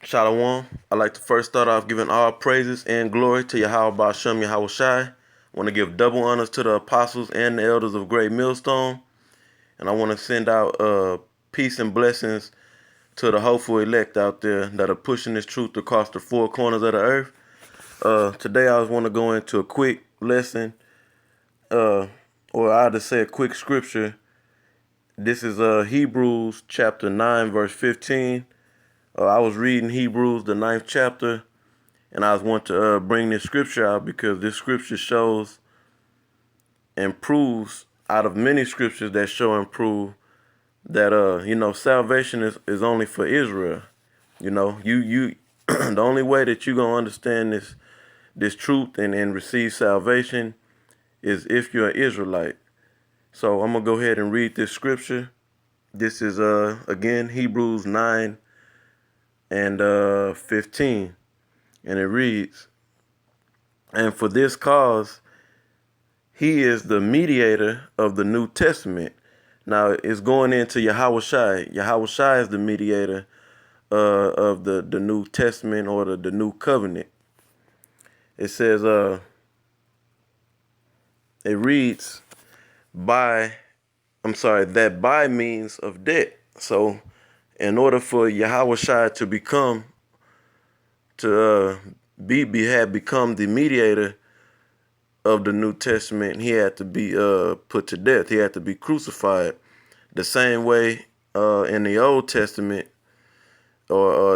Shalom. I'd like to first start off giving all praises and glory to Yahweh Ba'Shem Yahweh Shai. I want to give double honors to the apostles and the elders of Great Millstone. And I want to send out peace and blessings to the hopeful elect out there that are pushing this truth across the four corners of the earth. Today I just want to go into a quick lesson, or I'll just say a quick scripture. This is Hebrews chapter 9, verse 15. I was reading Hebrews, the 9th chapter, and I just want to bring this scripture out because this scripture shows and proves, out of many scriptures that show and prove, that salvation is only for Israel. You the only way that you're gonna understand this truth and receive salvation is if you're an Israelite. So I'm gonna go ahead and read this scripture. This is again Hebrews 9 and 15. And it reads, "And for this cause, he is the mediator of the New Testament." Now, it's going into Yahweh Shai. Yahweh Shai is the mediator of the New Testament, or the New Covenant. It says, it reads, that by means of debt. So, in order for Yahweh Shai to become the mediator of the New Testament, he had to be put to death. He had to be crucified. The same way in the Old Testament, or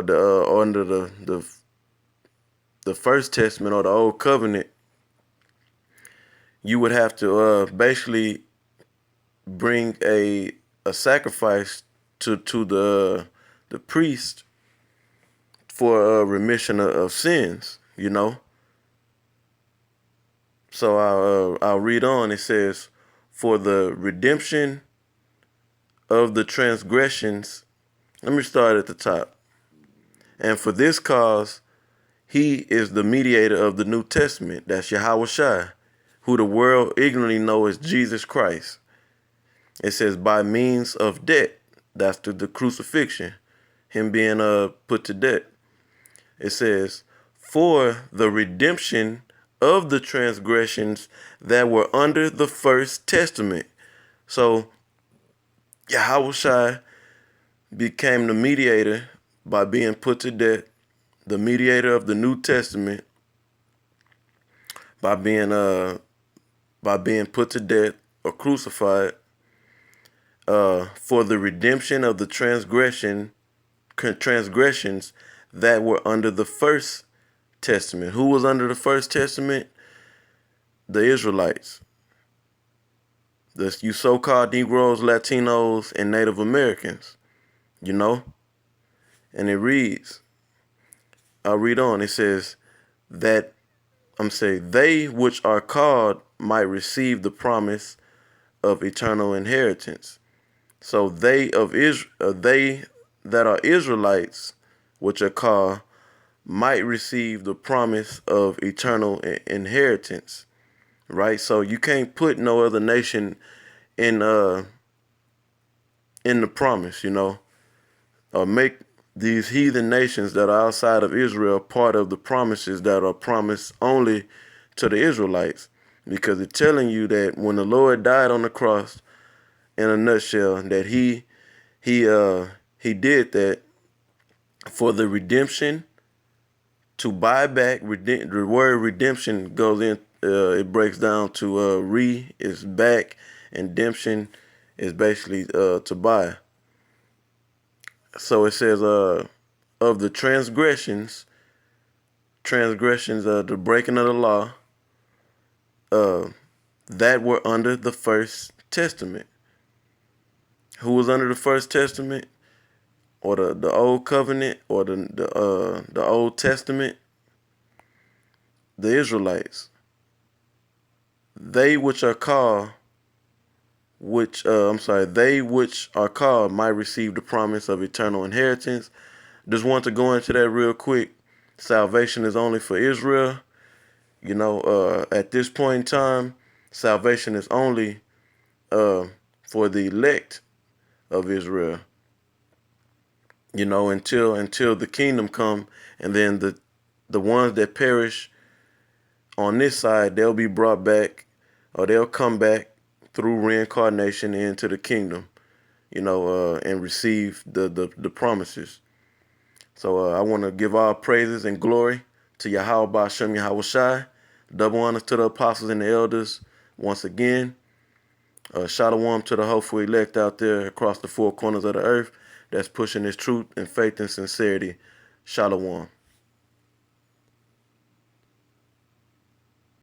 under the First Testament, or the Old Covenant, you would have to basically bring a sacrifice to the priest for remission of sins. So I'll read on. It says, "For the redemption of the transgressions." Let me start at the top. "And for this cause, he is the mediator of the New Testament." That's Yahweh Shai, who the world ignorantly knows as Jesus Christ. It says, "by means of debt." That's the crucifixion, him being put to death. It says, "for the redemption of the transgressions that were under the First Testament." So Yahweh Shai became the mediator by being put to death, the mediator of the New Testament by being put to death or crucified, for the redemption of the transgressions that were under the First Testament. Who was under the First Testament? The Israelites. You so-called Negroes, Latinos, and Native Americans. And it reads, I'll read on. It says that, they which are called might receive the promise of eternal inheritance. So they that are Israelites, which are called, might receive the promise of eternal inheritance. Right? So you can't put no other nation in the promise, or make these heathen nations that are outside of Israel part of the promises that are promised only to the Israelites. Because it's telling you that when the Lord died on the cross, in a nutshell, that he did that for the redemption, to buy back. The word redemption goes in, it breaks down to is back, and demption is basically to buy. So it says of the transgressions, the breaking of the law, that were under the First Testament. Who was under the First Testament, or the Old Covenant, or the Old Testament? The Israelites. They which are called, they which are called might receive the promise of eternal inheritance. Just want to go into that real quick. Salvation is only for Israel. At this point in time, salvation is only for the elect of Israel. you know, until the kingdom come, and then the ones that perish on this side, they'll be brought back, or they'll come back through reincarnation into the kingdom, you know, and receive the promises. So I want to give all praises and glory to Yahweh Ba'Shem Yahweh Shai. Double honors to the apostles and the elders once again. Shalom to the hopeful elect out there across the four corners of the earth that's pushing this truth and faith and sincerity. Shalom.